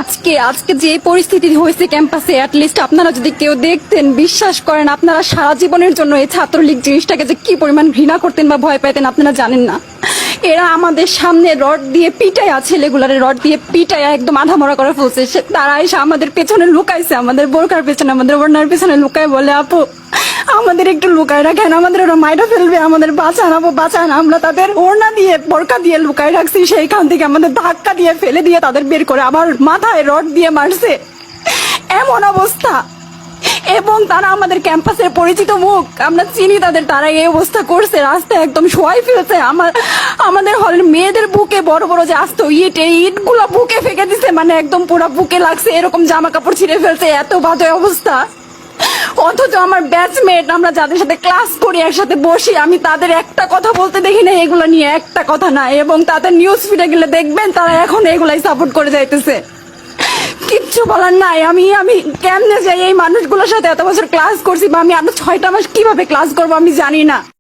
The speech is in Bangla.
আজকে আজকে যে পরিস্থিতি হয়েছে ক্যাম্পাসে, অ্যাটলিস্ট আপনারা যদি কেউ দেখতেন, বিশ্বাস করেন আপনারা সারা জীবনের জন্য এই ছাত্রলীগ জিনিসটাকে যে কি পরিমাণ ঘৃণা করতেন বা ভয় পাইতেন আপনারা জানেন না। এরা আমাদের সামনে রড দিয়ে পিটায়া, ছেলেগুলারে রড দিয়ে পিটায়া একদম আধামরা করে ফেলছে। তারা এসে আমাদের পেছনে লুকাইছে, আমাদের বোরকার পেছনে, আমাদের ওড়নার পেছনে লুকায় বলে, আপু আমাদের একটু লুকায় রাখেন, আমাদের ওরা মাইরা ফেলবে, আমাদের বাঁচান আপু বাঁচান। আমরা তাদের ওড়না দিয়ে বোরকা দিয়ে লুকায় রাখছি, সেইখান থেকে আমাদের ধাক্কা দিয়ে ফেলে দিয়ে তাদের বের করে আবার মাথায় রড দিয়ে মারছে। এমন অবস্থা। এবং তারা আমাদের ক্যাম্পাসের পরিচিত মুখ, আমরা চিনি তাদের, তারা এই অবস্থা করছে, রাস্তায় একদম শোয়াই ফেলছে। আমাদের হলের মেয়েদের বুকে বড় বড় যে আসতো ইট, এই ইটগুলো বুকে ফেঁকে দিছে, মানে একদম পুরো বুকে লাগছে, এরকম জামা কাপড় ছিঁড়ে ফেলছে, এত বাজে অবস্থা। অথচ আমার ব্যাচমেট, আমরা যাদের সাথে ক্লাস করি, একসাথে বসি, আমি তাদের একটা কথা বলতে দেখি না এগুলো নিয়ে, একটা কথা না। এবং তাদের নিউজ ফিডে গেলে দেখবেন তারা এখন এগুলাই সাপোর্ট করে যাইতেছে। কিচ্ছু বলার নাই। আমি আমি কেমনে যাই এই মানুষগুলোর সাথে, এত বছর ক্লাস করছি, বা আমি আরো 6টা মাস কিভাবে ক্লাস করবো আমি জানি না।